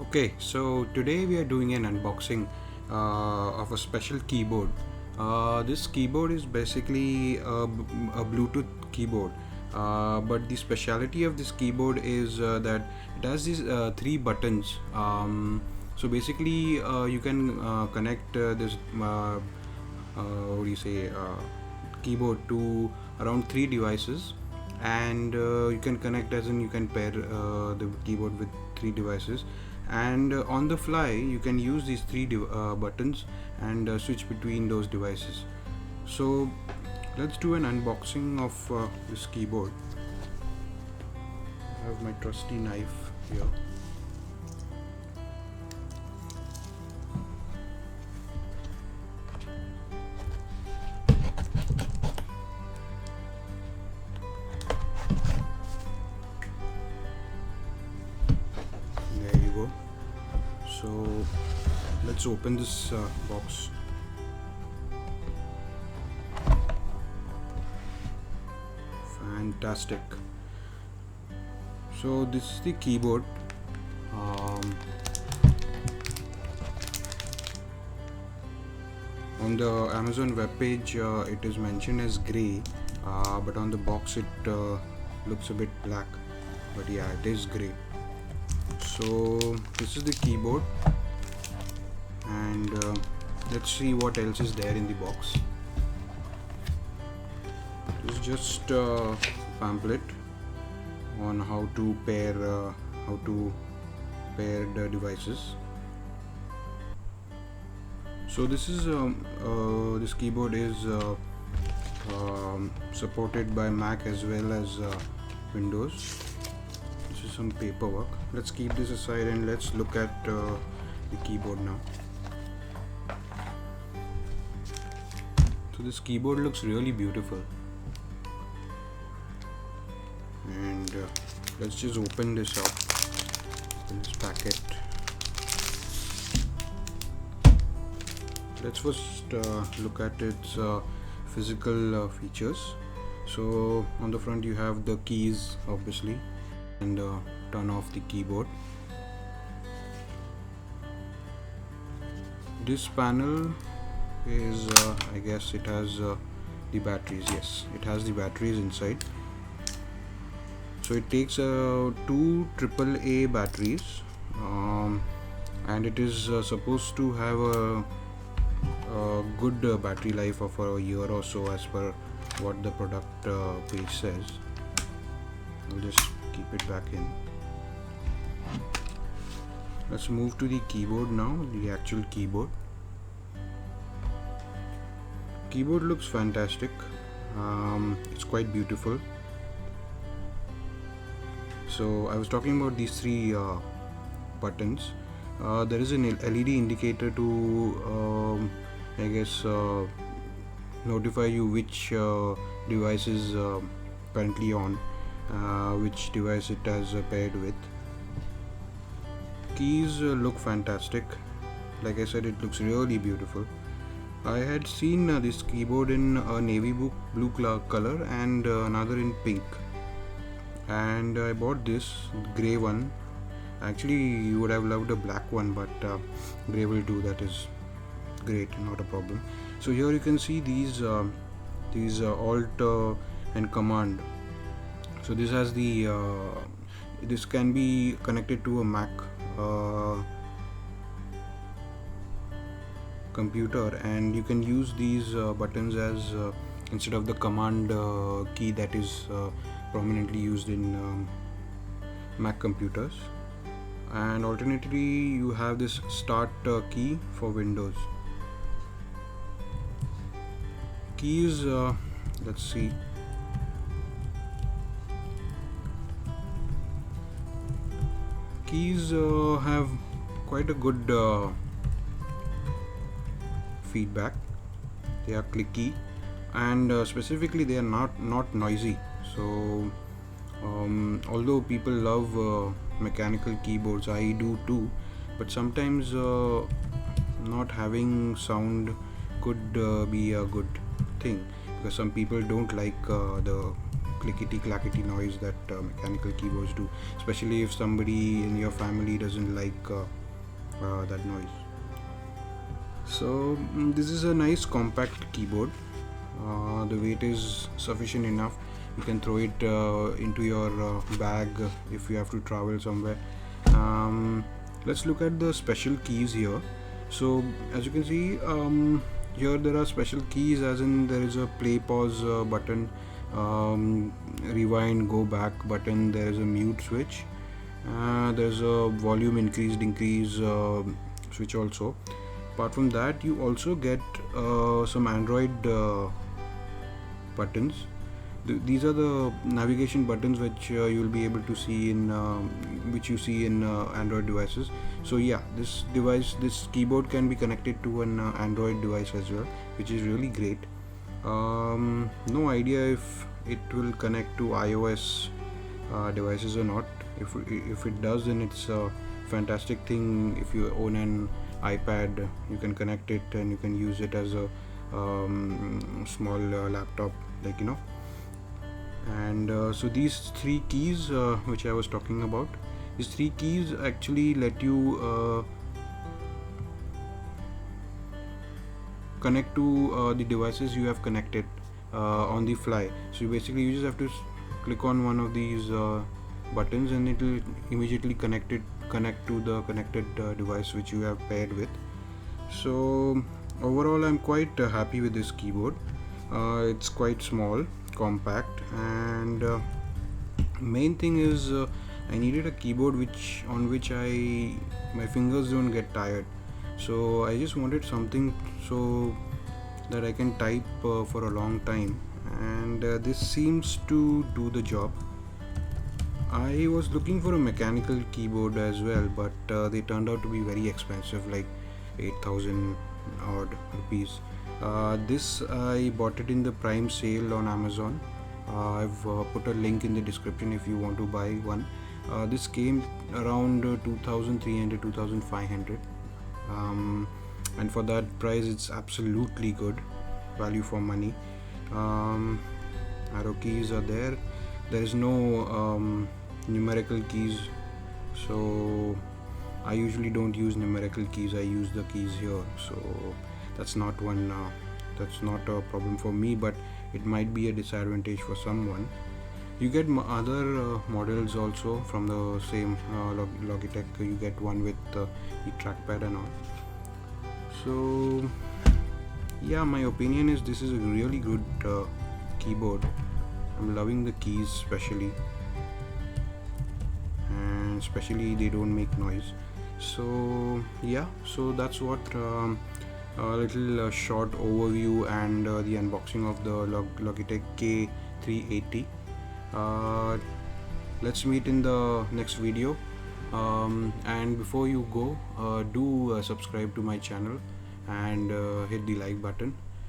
Okay, so today we are doing an unboxing of a special keyboard. This keyboard is basically a Bluetooth keyboard, but the speciality of this keyboard is that it has these three buttons. So basically, you can connect this what do you say keyboard to around three devices, and you can connect, as in you can pair the keyboard with three devices, and on the fly you can use these three buttons and switch between those devices. So let's do an unboxing of this keyboard. I have my trusty knife here. There you go. So let's open this box. Fantastic. So this is the keyboard. On the Amazon webpage it is mentioned as grey, but on the box it looks a bit black, but yeah, it is grey. So this is the keyboard, and let's see what else is there in the box. This is just a pamphlet on how to pair the devices. So this is this keyboard is supported by Mac as well as Windows. This is some paperwork. Let's keep this aside and let's look at the keyboard now. So this keyboard looks really beautiful, and let's just open this up in this packet. Let's first look at its physical features. So on the front you have the keys, obviously, and turn off the keyboard. This panel is I guess it has the batteries. Yes, it has the batteries inside. So it takes two AAA batteries, and it is supposed to have a good battery life of a year or so, as per what the product page says. I'll just keep it back in. Let's move to the keyboard now, the actual keyboard. Keyboard looks fantastic. It's quite beautiful. So I was talking about these three buttons. There is an LED indicator to I guess notify you which device is currently on, which device it has paired with. Keys look fantastic. Like I said, it looks really beautiful. I had seen this keyboard in a navy blue color and another in pink, and I bought this grey one. Actually, you would have loved a black one, but grey will do. That is great, not a problem. So here you can see these alt and command. So this has the this can be connected to a Mac computer, and you can use these buttons as instead of the command key that is prominently used in Mac computers. And alternatively you have this start key for Windows. Keys, let's see. Keys have quite a good feedback. They are clicky, and specifically they are not noisy. So although people love mechanical keyboards, I do too, but sometimes not having sound could be a good thing, because some people don't like the clickety clackety noise that mechanical keyboards do, especially if somebody in your family doesn't like that noise. So this is a nice compact keyboard. The weight is sufficient enough. You can throw it into your bag if you have to travel somewhere. Let's look at the special keys here. So as you can see, here there are special keys, as in there is a play pause button, rewind go back button, there is a mute switch, there's a volume increase decrease switch also. Apart from that, you also get some Android buttons. These are the navigation buttons which you will be able to see in which you see in Android devices. So yeah, this keyboard can be connected to an Android device as well, which is really great. No idea if it will connect to iOS devices or not. If it does, then it's a fantastic thing. If you own an iPad, you can connect it and you can use it as a small laptop, like, you know. And so these three keys which I was talking about, these three keys actually let you connect to the devices you have connected on the fly. So basically you just have to click on one of these buttons and it will immediately connect to the connected device which you have paired with. So overall I'm quite happy with this keyboard. It's quite small, compact, and main thing is I needed a keyboard on which my fingers don't get tired. So I just wanted something so that I can type for a long time, and this seems to do the job. I was looking for a mechanical keyboard as well, but they turned out to be very expensive, like 8,000 odd rupees. This I bought it in the Prime sale on Amazon. I've put a link in the description if you want to buy one. This came around 2,300 2,500, and for that price it's absolutely good value for money. Arrow keys are there. There is no numerical keys, so I usually don't use numerical keys. I use the keys here, so that's not a problem for me, but it might be a disadvantage for someone. You get other models also from the same Logitech. You get one with the trackpad and all. So yeah, my opinion is this is a really good keyboard. I'm loving the keys especially they don't make noise. So yeah, so that's what a little short overview and the unboxing of the Logitech K380. Let's meet in the next video, and before you go, do subscribe to my channel and hit the like button.